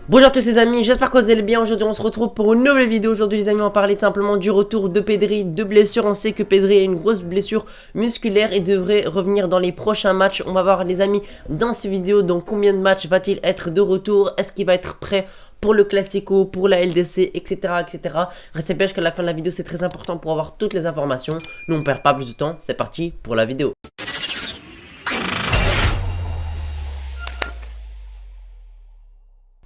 Bonjour à tous les amis, j'espère que vous allez bien. Aujourd'hui on se retrouve pour une nouvelle vidéo. Aujourd'hui les amis, on va parler simplement du retour de Pedri, de blessure. On sait que Pedri a une grosse blessure musculaire et devrait revenir dans les prochains matchs. On va voir les amis dans cette vidéo donc combien de matchs va-t-il être de retour. Est-ce qu'il va être prêt pour le Classico, pour la LDC, etc. etc. Restez bien jusqu'à la fin de la vidéo, c'est très important pour avoir toutes les informations. Nous on perd pas plus de temps, c'est parti pour la vidéo.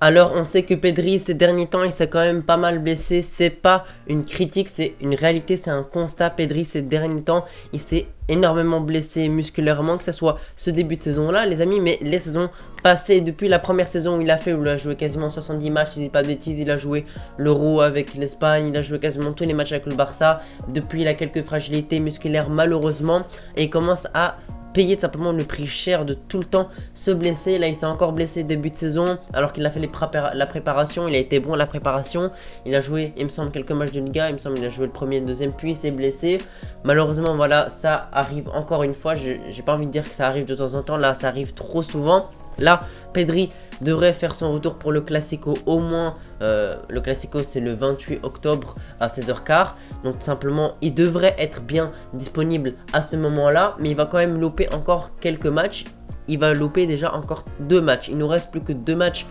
Alors on sait que Pedri ces derniers temps il s'est quand même pas mal blessé, c'est pas une critique, c'est une réalité, c'est un constat. Pedri ces derniers temps il s'est énormément blessé musculairement, que ce soit ce début de saison là les amis, mais les saisons passées, depuis la première saison où il a joué quasiment 70 matchs, si je dis pas de bêtises, il a joué l'Euro avec l'Espagne, il a joué quasiment tous les matchs avec le Barça. Depuis il a quelques fragilités musculaires malheureusement et il commence à payer tout simplement le prix cher de tout le temps se blesser. Là il s'est encore blessé début de saison alors qu'il a fait la préparation, il a été bon à la préparation, il a joué il me semble quelques matchs de Liga, il me semble qu'il a joué le premier et le deuxième, puis il s'est blessé. Malheureusement voilà, ça arrive encore une fois, j'ai pas envie de dire que ça arrive de temps en temps, là ça arrive trop souvent. Là, Pedri devrait faire son retour pour le Classico au moins. Le Classico c'est le 28 octobre à 16h15. Donc tout simplement il devrait être bien disponible à ce moment là. Mais il va quand même louper encore quelques matchs. Il va louper déjà encore 2 matchs. Il nous reste plus que 2 matchs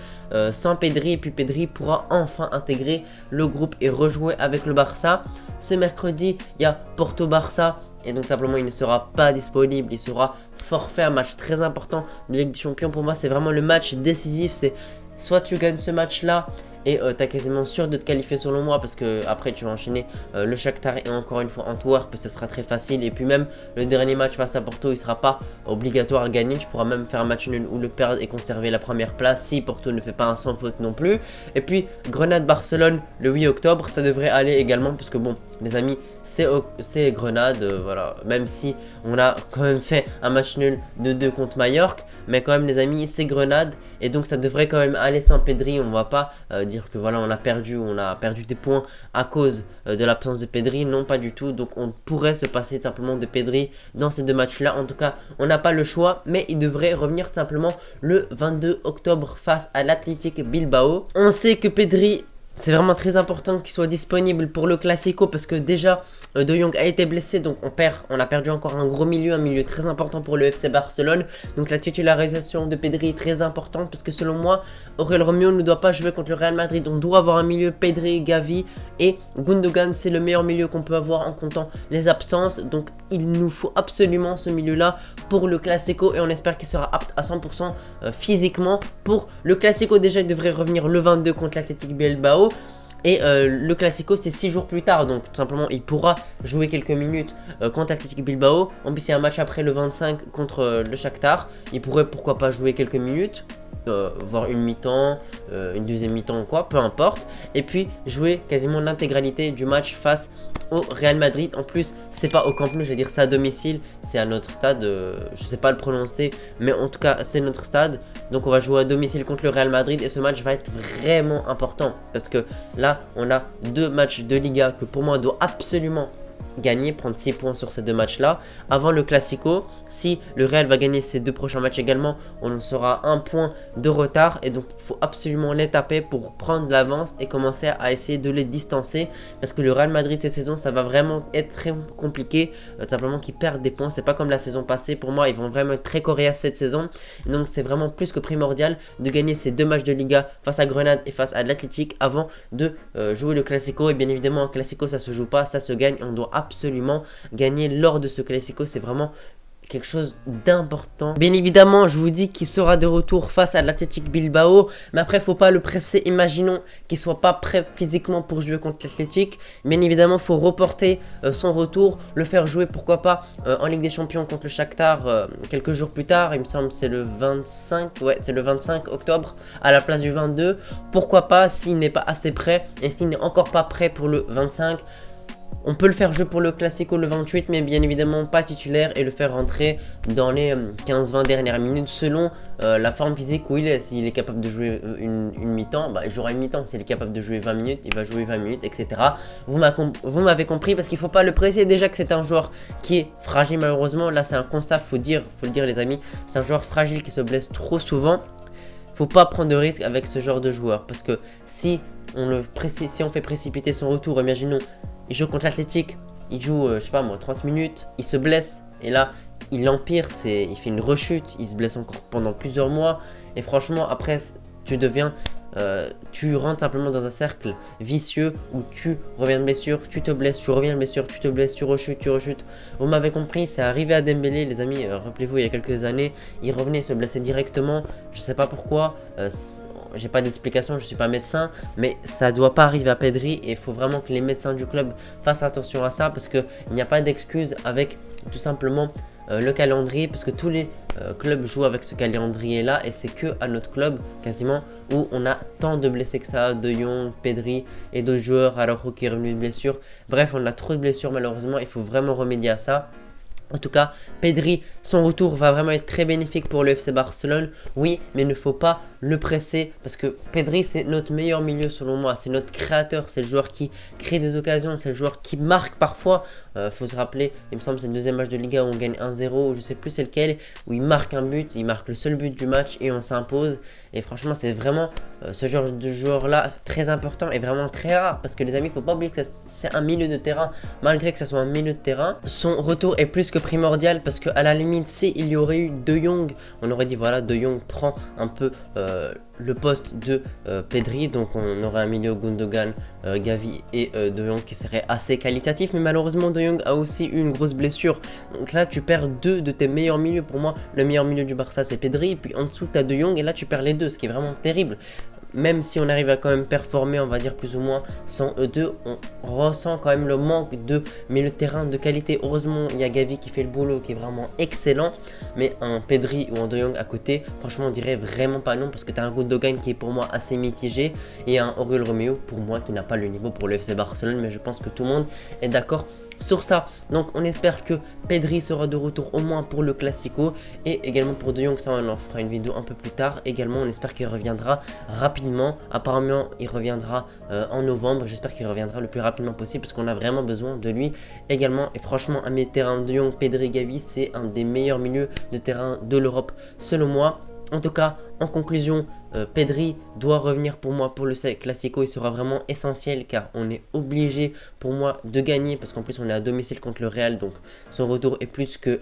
sans Pedri. Et puis Pedri pourra enfin intégrer le groupe et rejouer avec le Barça. Ce mercredi il y a Porto-Barça. Et donc simplement il ne sera pas disponible, il sera forfait, un match très important de Ligue des Champions. Pour moi c'est vraiment le match décisif, c'est soit tu gagnes ce match là et t'as quasiment sûr de te qualifier selon moi, parce que après tu vas enchaîner le Shakhtar et encore une fois Antwerp et ce sera très facile. Et puis même le dernier match face à Porto il sera pas obligatoire à gagner, tu pourras même faire un match nul ou le perdre et conserver la première place si Porto ne fait pas un sans faute non plus. Et puis Grenade-Barcelone le 8 octobre ça devrait aller également, parce que bon les amis c'est Grenade, voilà, même si on a quand même fait un match nul de 2 contre Majorque, mais quand même les amis c'est Grenade et donc ça devrait quand même aller sans Pedri. On va pas dire que voilà on a perdu des points à cause de l'absence de Pedri, non pas du tout. Donc on pourrait se passer simplement de Pedri dans ces 2 matchs là, en tout cas on n'a pas le choix, mais il devrait revenir simplement le 22 octobre face à l'Athletic Bilbao. On sait que Pedri c'est vraiment très important qu'il soit disponible pour le Classico, parce que déjà De Jong a été blessé, donc on a perdu encore un gros milieu, un milieu très important pour le FC Barcelone. Donc la titularisation de Pedri est très importante, parce que selon moi Oriol Romeu ne doit pas jouer contre le Real Madrid. On doit avoir un milieu Pedri, Gavi et Gundogan, c'est le meilleur milieu qu'on peut avoir en comptant les absences. Donc il nous faut absolument ce milieu là pour le Classico et on espère qu'il sera apte à 100% physiquement pour le Classico. Déjà il devrait revenir le 22 contre l'Athletic Bilbao. Et le Classico c'est 6 jours plus tard, donc tout simplement il pourra jouer quelques minutes contre l'Athletic Bilbao. En plus il y a un match après le 25 contre le Shakhtar, il pourrait pourquoi pas jouer quelques minutes, voire une mi-temps, une deuxième mi-temps ou quoi, peu importe. Et puis jouer quasiment l'intégralité du match face au Real Madrid. En plus c'est pas au Camp Nou, je vais dire c'est à domicile, c'est à notre stade, je sais pas le prononcer, mais en tout cas c'est notre stade. Donc on va jouer à domicile contre le Real Madrid et ce match va être vraiment important, parce que là on a 2 matchs de Liga que pour moi on doit absolument gagner, prendre 6 points sur ces 2 matchs là avant le Classico. Si le Real va gagner ces 2 prochains matchs également, on sera 1 point de retard et donc il faut absolument les taper pour prendre l'avance et commencer à essayer de les distancer, parce que le Real Madrid cette saison ça va vraiment être très compliqué, simplement qu'ils perdent des points. C'est pas comme la saison passée, pour moi ils vont vraiment être très coriaces cette saison, et donc c'est vraiment plus que primordial de gagner ces 2 matchs de Liga face à Grenade et face à l'Athletic avant de jouer le Classico. Et bien évidemment un Classico ça se joue pas, ça se gagne, on doit absolument gagner lors de ce Classico, c'est vraiment quelque chose d'important. Bien évidemment je vous dis qu'il sera de retour face à l'Athletic Bilbao, mais après faut pas le presser. Imaginons qu'il soit pas prêt physiquement pour jouer contre l'Athletic, bien évidemment faut reporter son retour, le faire jouer pourquoi pas en Ligue des Champions contre le Shakhtar quelques jours plus tard. Il me semble c'est le 25, ouais c'est le 25 octobre à la place du 22. Pourquoi pas, s'il n'est pas assez prêt et s'il n'est encore pas prêt pour le 25, on peut le faire jouer pour le Classico le 28, mais bien évidemment pas titulaire, et le faire rentrer dans les 15-20 dernières minutes selon la forme physique où il est. S'il est capable de jouer une mi-temps, bah, il jouera une mi-temps. S'il est capable de jouer 20 minutes, il va jouer 20 minutes, etc. Vous m'avez compris, parce qu'il ne faut pas le presser. Déjà que c'est un joueur qui est fragile malheureusement. Là c'est un constat, faut le dire les amis. C'est un joueur fragile qui se blesse trop souvent. faut pas prendre de risque avec ce genre de joueur. Parce que si on fait précipiter son retour, imaginons, il joue contre l'Athletic, il joue, je sais pas moi, 30 minutes, il se blesse, et là, il empire, il fait une rechute, il se blesse encore pendant plusieurs mois, et franchement, après, tu rentres simplement dans un cercle vicieux où tu reviens de blessure, tu te blesses, tu reviens de blessure, tu te blesses, tu rechutes, tu rechutes. Vous m'avez compris, c'est arrivé à Dembélé, les amis, rappelez-vous, il y a quelques années, il revenait se blesser directement, je sais pas pourquoi, j'ai pas d'explication, je suis pas médecin, mais ça doit pas arriver à Pedri et il faut vraiment que les médecins du club fassent attention à ça parce qu'il n'y a pas d'excuse avec tout simplement le calendrier, parce que tous les clubs jouent avec ce calendrier là et c'est que à notre club quasiment où on a tant de blessés que ça, De Jong, Pedri et d'autres joueurs, alors qui est revenu de blessure. Bref, on a trop de blessures malheureusement, il faut vraiment remédier à ça. En tout cas, Pedri, son retour va vraiment être très bénéfique pour le FC Barcelone. Oui, mais il ne faut pas le presser parce que Pedri, c'est notre meilleur milieu selon moi. C'est notre créateur, c'est le joueur qui crée des occasions, c'est le joueur qui marque parfois. Faut se rappeler, il me semble que c'est le deuxième match de Liga où on gagne 1-0, je sais plus c'est lequel, où il marque un but, il marque le seul but du match et on s'impose. Et franchement, c'est vraiment ce genre de joueur-là très important et vraiment très rare parce que les amis, il ne faut pas oublier que c'est un milieu de terrain. Malgré que ça soit un milieu de terrain, son retour est plus que primordial parce qu'à la limite, s'il y aurait eu De Jong, on aurait dit voilà, De Jong prend un peu le poste de Pedri, donc on aurait un milieu Gundogan, Gavi et De Jong qui serait assez qualitatif, mais malheureusement De Jong a aussi eu une grosse blessure, donc là tu perds deux de tes meilleurs milieux. Pour moi, le meilleur milieu du Barça c'est Pedri, et puis en dessous tu as De Jong et là tu perds les deux, ce qui est vraiment terrible. Même si on arrive à quand même performer, on va dire plus ou moins sans eux deux, on ressent quand même le manque de milieu de terrain de qualité. Heureusement, il y a Gavi qui fait le boulot, qui est vraiment excellent. Mais un Pedri ou un De Jong à côté, franchement, on dirait vraiment pas non. Parce que tu as un Gundogan qui est pour moi assez mitigé. Et un Oriol Romeu pour moi qui n'a pas le niveau pour le FC Barcelone. Mais je pense que tout le monde est d'accord sur ça. Donc on espère que Pedri sera de retour au moins pour le Classico et également pour De Jong, ça on en fera une vidéo un peu plus tard. Également on espère qu'il reviendra rapidement, apparemment il reviendra en novembre, j'espère qu'il reviendra le plus rapidement possible parce qu'on a vraiment besoin de lui également. Et franchement un milieu de terrain De Jong, Pedri, Gavi, c'est un des meilleurs milieux de terrain de l'Europe selon moi. En tout cas, en conclusion, Pedri doit revenir pour moi pour le Classico. Il sera vraiment essentiel car on est obligé pour moi de gagner parce qu'en plus on est à domicile contre le Real. Donc son retour est plus que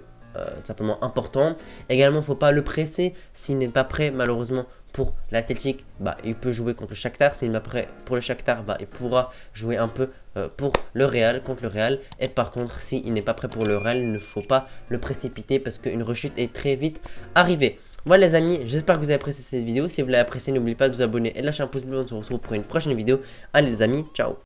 simplement important. Également, il ne faut pas le presser s'il n'est pas prêt malheureusement pour l'Athletic. Il peut jouer contre le Shakhtar. S'il n'est pas prêt pour le Shakhtar, il pourra jouer un peu pour le Real, contre le Real. Et par contre, s'il n'est pas prêt pour le Real, il ne faut pas le précipiter parce qu'une rechute est très vite arrivée. Voilà les amis, j'espère que vous avez apprécié cette vidéo. Si vous l'avez apprécié, n'oubliez pas de vous abonner et de lâcher un pouce bleu. On se retrouve pour une prochaine vidéo. Allez les amis, ciao.